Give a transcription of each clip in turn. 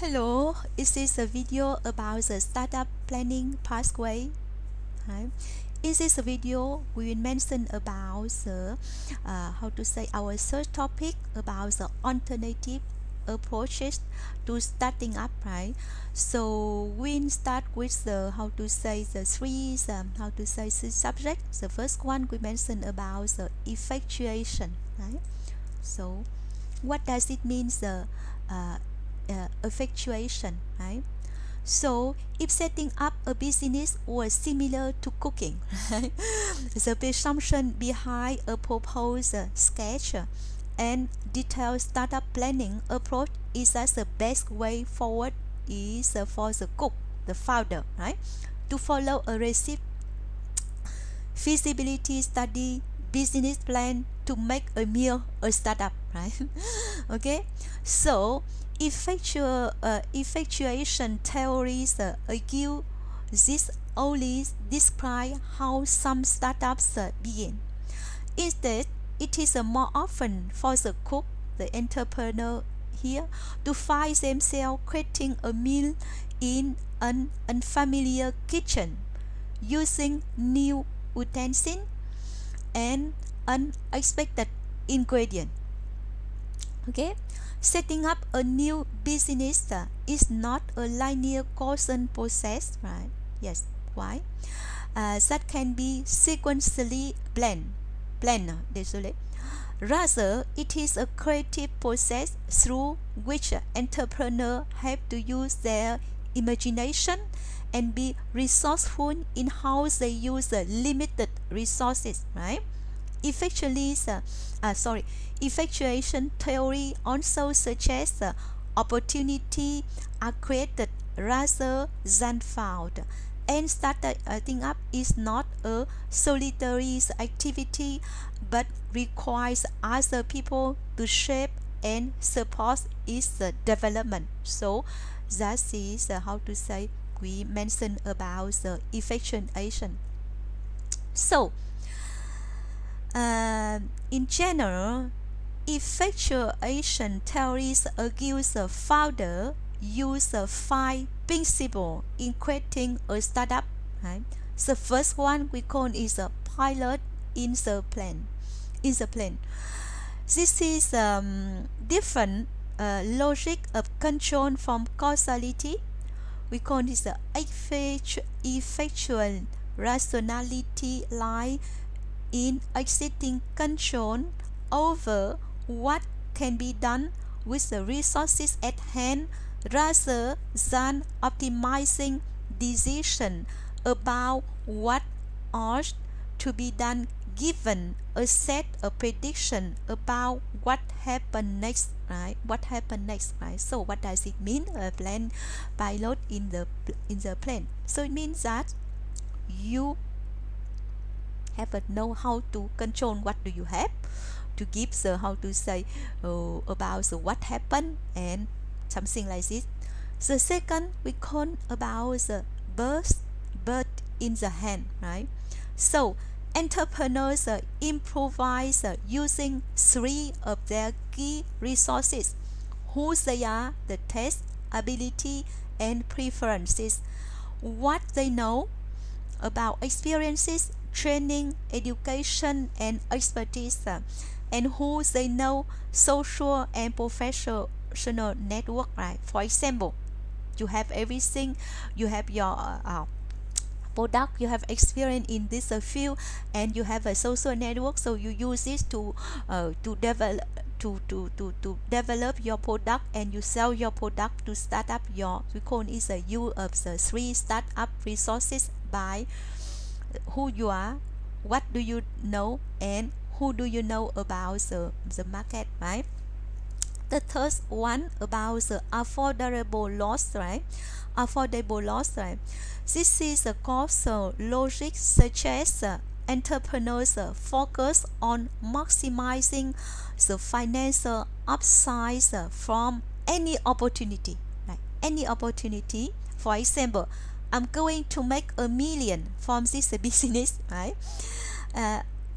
Hello, this is a video about the startup planning pathway. Right? In this video, we will mention about the our third topic about the alternative approaches to starting up. Right? So we'll start with the the three subjects. The first one we mentioned about the effectuation. Right? So what does it mean the uh, effectuation, right? So if setting up a business was similar to cooking, right? The presumption behind a proposed sketch and detailed startup planning approach is that the best way forward is for the cook, the founder, right, to follow a recipe, feasibility study, business plan to make a meal a startup, right? Okay, so effectuation theories argue this only describe how some startups begin. Instead, it is more often for the cook, the entrepreneur here, to find themselves creating a meal in an unfamiliar kitchen using new utensils and unexpected ingredient. Okay, setting up a new business is not a linear causal process, right? Yes. Why? That can be sequentially planned. Désolé. Rather, it is a creative process through which entrepreneurs have to use their imagination and be resourceful in how they use the limited resources, right? Effectually, effectuation theory also suggests opportunity are created rather than found, and starting up is not a solitary activity but requires other people to shape and support its development. So that is we mentioned about the effectuation. So in general, effectuation theories argues the founder use five principles in creating a startup. Right? The first one we call is a pilot in the plan. This is different logic of control from causality. We call this the effectual rationality lie in exerting control over what can be done with the resources at hand rather than optimizing decision about what ought to be done given a set of prediction about what happened next, right? So what does it mean, a plan pilot in the plan? So it means that you have a know how to control what do you have to give the about the what happened and something like this. The second we call about the bird in the hand, right? So entrepreneurs improvise using three of their key resources, who they are, the taste, ability, and preferences, what they know about experiences, training, education, and expertise, and who they know, social and professional network, right? For example, you have everything, you have your product, you have experience in this field, and you have a social network, so you use this to develop to develop your product, and you sell your product to start up your, we call it a use of the three startup resources by who you are, what do you know, and who do you know about the market, right? The third one about the affordable loss, right? Affordable loss, right? This is a causal logic such as entrepreneurs focus on maximizing the financial upside from any opportunity, right? Any opportunity. For example, I'm going to make a million from this business, right?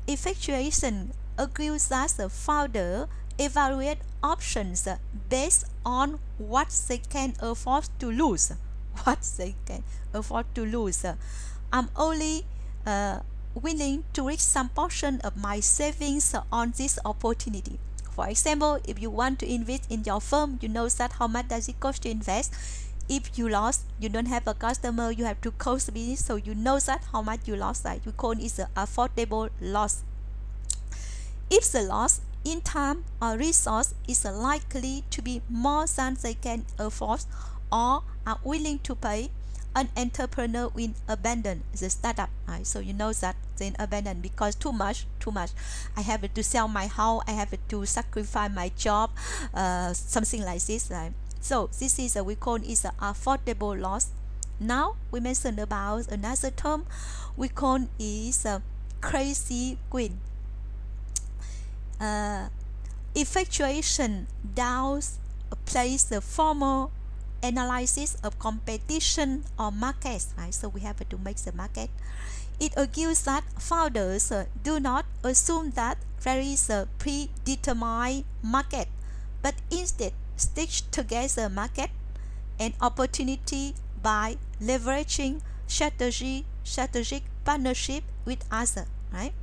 Effectuation agrees that the founder evaluate options based on what they can afford to lose. What they can afford to lose. I'm only willing to risk some portion of my savings on this opportunity. For example, if you want to invest in your firm, you know that how much does it cost to invest. If you lost, you don't have a customer, you have to close the business, so you know that how much you lost. That we call it an affordable loss. If the loss in time or resource is likely to be more than they can afford or are willing to pay, an entrepreneur will abandon the startup. Right? So you know that they abandon because too much. I have to sell my house, I have to sacrifice my job, something like this. Right? So this is we call it affordable loss. Now we mentioned about another term we call is crazy queen. Effectuation downplays the formal analysis of competition or markets. Right? So we have to make the market. It argues that founders do not assume that there is a predetermined market, but instead stitch together market and opportunity by leveraging strategic partnership with others. Right?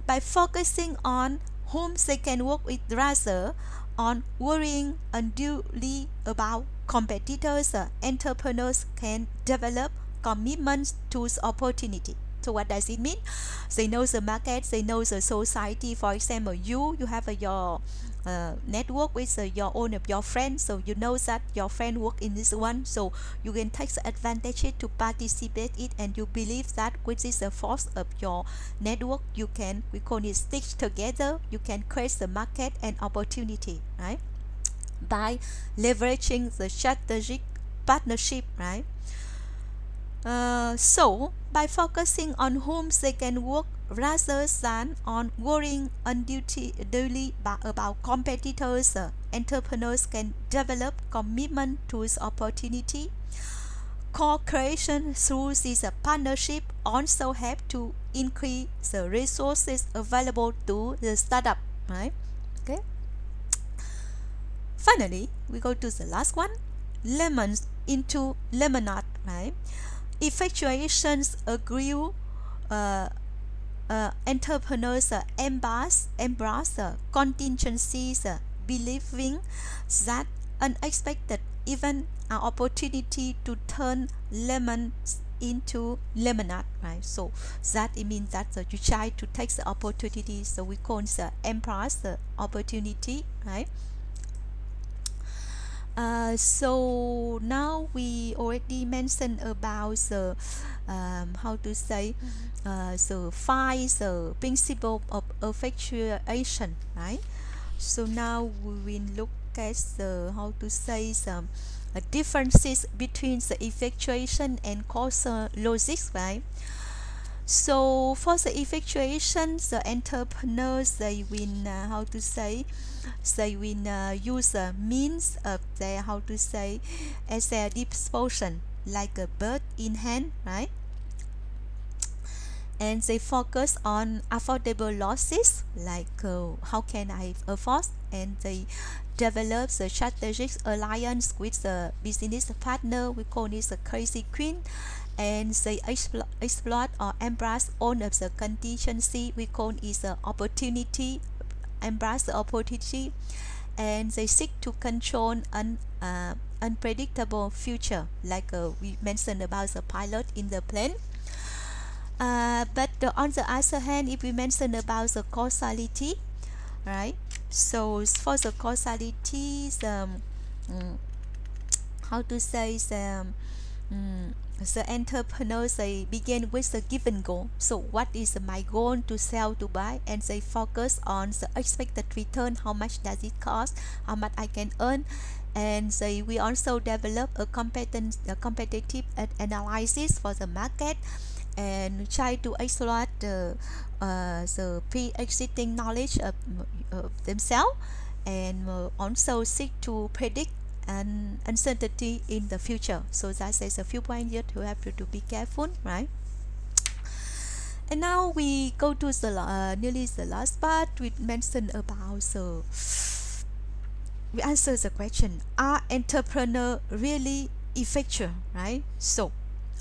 By focusing on whom they can work with rather on worrying unduly about competitors, entrepreneurs can develop commitments to opportunity. So what does it mean? They know the market, they know the society. For example, you have your network with your own of your friends, so you know that your friend work in this one, so you can take the advantage to participate it, and you believe that with this force of your network, you can, we call it, stick together, you can create the market and opportunity, right? By leveraging the strategic partnership, right? So, by focusing on whom they can work rather than on worrying unduly about competitors, entrepreneurs can develop commitment to this opportunity. Co-creation through this partnership also help to increase the resources available to the startup, right? Okay. Finally, we go to the last one, lemons into lemonade, right? Effectuations agree entrepreneurs embrace contingencies, believing that unexpected event an opportunity to turn lemons into lemonade, right? So that it means that you try to take the opportunity, so we call the embrace the opportunity, right? So now we already mentioned about the how to say the five the principle of effectuation, right? So now we will look at the how to say the differences between the effectuation and causal logics, right? So for the effectuation, the entrepreneurs they will how to say they will use the means of their how to say as their disposition, like a bird in hand, right? And they focus on affordable losses, like how can I afford, and they develop the strategic alliance with the business partner, we call it the crazy queen, and they exploit or embrace all of the contingency, we call it the opportunity, embrace the opportunity, and they seek to control an unpredictable future, like we mentioned about the pilot in the plane. But on the other hand, if we mention about the causality, right? So for the causality, how to say the entrepreneurs they begin with the given goal. So what is my goal to sell, to buy, and they focus on the expected return, how much does it cost, how much I can earn, and we also develop a competitive analysis for the market and try to exploit the pre-existing knowledge of themselves, and also seek to predict and uncertainty in the future. So that is a few points here to have to be careful, right? And now we go to the nearly the last part. We mentioned about we answer the question, are entrepreneurs really effectual, right? So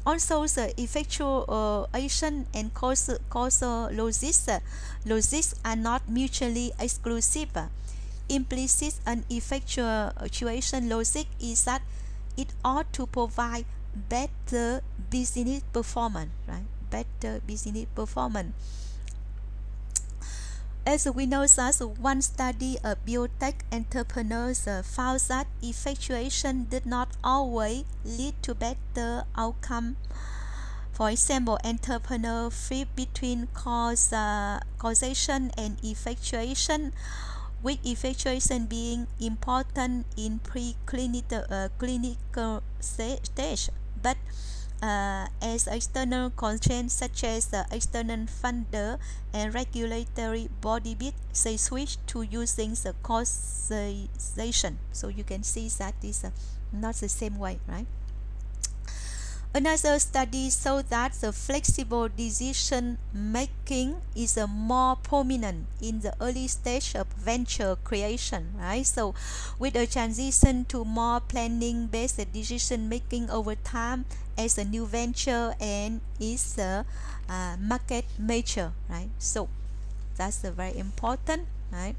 also the effectuation and causal logics are not mutually exclusive. Implicit an effectuation logic is that it ought to provide better business performance, right? Better business performance. As we know that one study of biotech entrepreneurs found that effectuation did not always lead to better outcome. For example, entrepreneurs flip between causation and effectuation, with effectuation being important in preclinical clinical stage, but as external constraints such as the external funder and regulatory body bit, they switch to using the causation. So you can see that is not the same way, right? Another study showed that the flexible decision making is more prominent in the early stage of venture creation, right? So, with a transition to more planning-based decision making over time as a new venture and is a market mature, right? So, that's very important, right?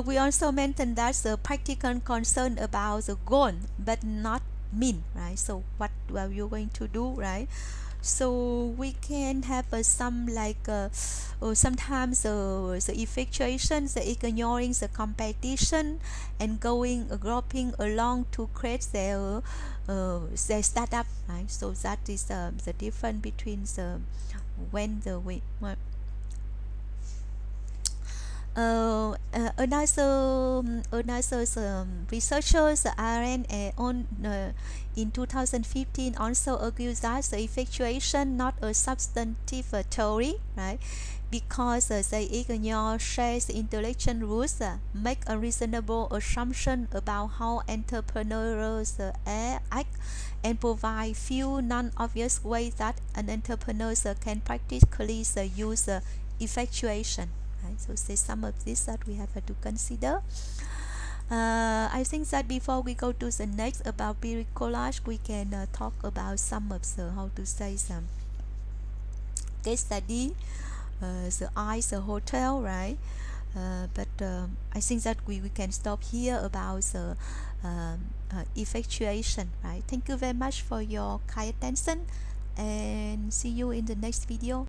We also mentioned that the practical concern about the goal but not mean, right? So what are you going to do, right? So we can have some like sometimes the effectuation, the ignoring the competition and going groping along to create their startup, right? So that is the difference between the when the we another researchers Aaron in 2015 also argues that the effectuation not a substantive theory, right? Because they ignore shared intellectual rules, make a reasonable assumption about how entrepreneurs act, and provide few non-obvious ways that an entrepreneur can practically use effectuation. Right? So say some of this that we have to consider. I think that before we go to the next about bricolage, we can talk about some of the how to say some case study, the ice the hotel, right? But I think that we can stop here about the effectuation, right? Thank you very much for your kind attention and see you in the next video.